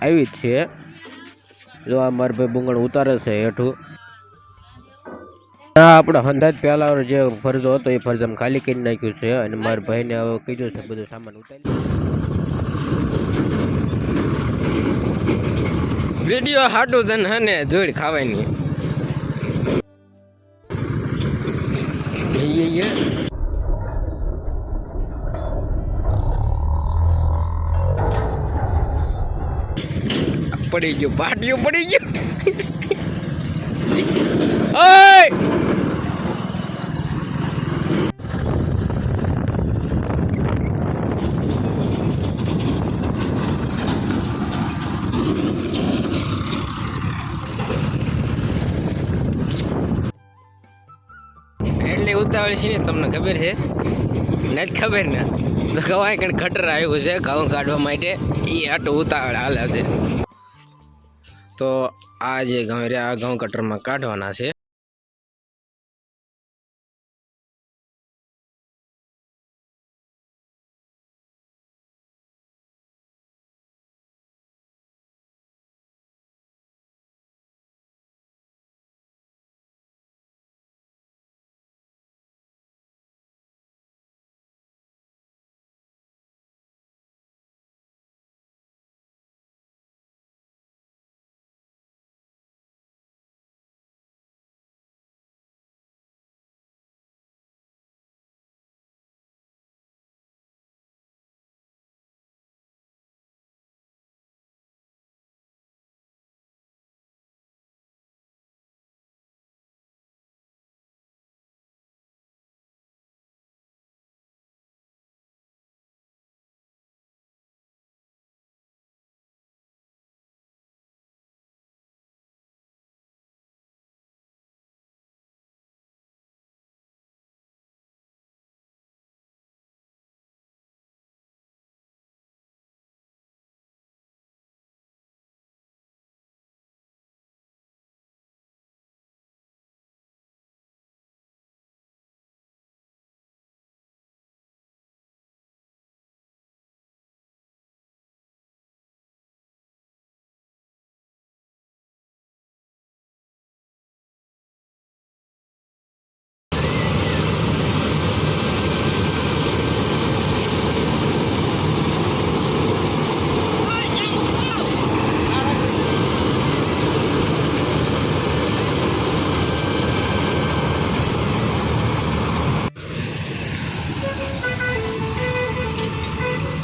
આવી જ છે। જો આ મારા ભાઈ બુંગણ ઉતારે છે હેઠું। આપણે હંધાજ પહેલા જે ફરજો હતો એ ફરજ ખાલી કરી નાખ્યું છે અને મારા ભાઈને હવે કીધું છે બધું સામાન ઉતારી। વિડિયો હાટું તને હને જોડ ખાવાની પડી ગયો પાટિયો પડી ગયો ઓય એટલી ઉતાવળ છે ને તમને ખબર છે નથી ખબર ને તો કવાય કે ખટર આવ્યું છે ઘઉં કાઢવા માટે એ આટલું ઉતાવળ હાલે છે। તો આ જે ઘઉં રહ્યા ઘઉં કટરમાં કાઢવાના છે।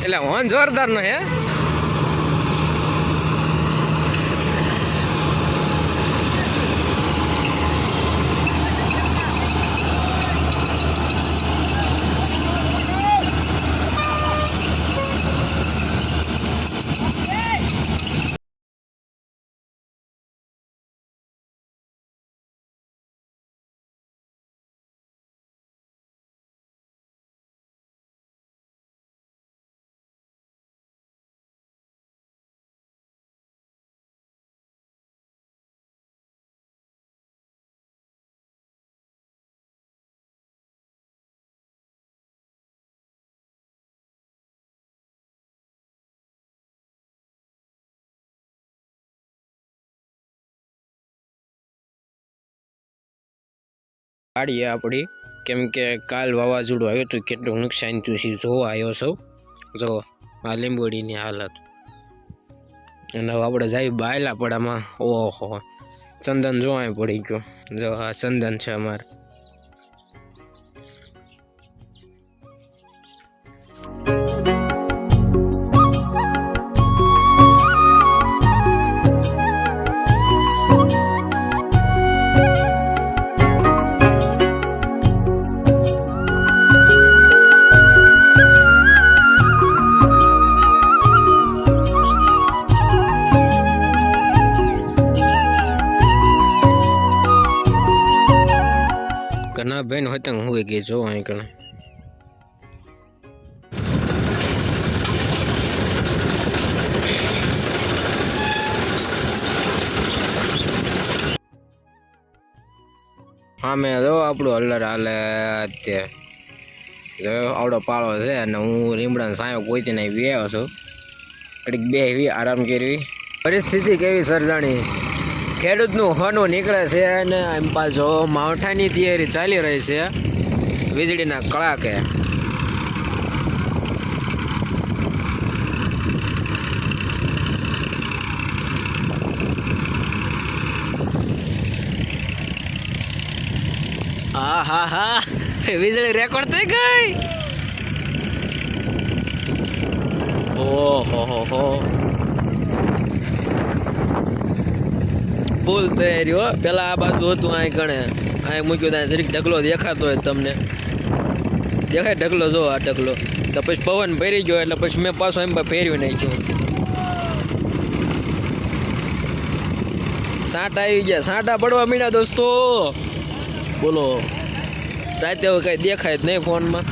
એટલે હોન જોરદાર નો હે ગાડી આપણી કેમ કે કાલ વાવાઝોડું આવ્યું હતું કેટલું નુકસાન થયું છે જોવા આવ્યો સૌ જો આ લીંબોડીની હાલત અને હવે આપણે જાય બાયલાપડામાં ઓહો ચંદન જોવાય પડી ગયો જો આ ચંદન છે અમારે ઘણા બેન હોય તો હું ગઈ જો અહીં કણ હા મેં જો આપણું હલ્લર હાલે અત્યારે જો આવડો પાળો છે અને હું રીમડાનો સાયો કોઈથી નહીં આવ્યો છું કડીક બે આરામ કરવી પરિસ્થિતિ કેવી સર્જાણી, ખેડૂતનું હોનું નીકળે છે અને એમ પાછો માવઠાની તૈયારી ચાલી રહી છે, વીજળીના કડાકે. હા હા હા, વીજળી રેકોર્ડ થઈ ગઈ. ઓહો હો, ફૂલ તૈયારી હો. પેલા આ બાજુ હતું, અહીં કણે અહીં મૂક્યું ત્યાં જરીક ઢગલો દેખાતો હોય તમને, દેખાય ઢગલો? જો આ ઢગલો તો પછી પવન ફેરી ગયો એટલે પછી મેં પાછો એમ ફેરવી નાખ્યું. સાંટા આવી ગયા, સાંટા પડવા માંડ્યા દોસ્તો. બોલો, રાતે હવે કઈ દેખાય જ નહીં ફોનમાં,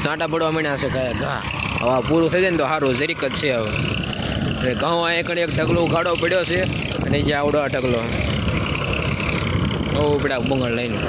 સાંટા પડવા માંડ્યા છે કાંઈ ઘા. હવે પૂરું થઈ જાય ને તો સારું, જરીક જ છે હવે. ઘઉં અહીંયા કણે એક ઢગલો ઉઘાડો પડ્યો છે અને જે આવડો આ ઢગલો ઉપડા બુંગળ લઈને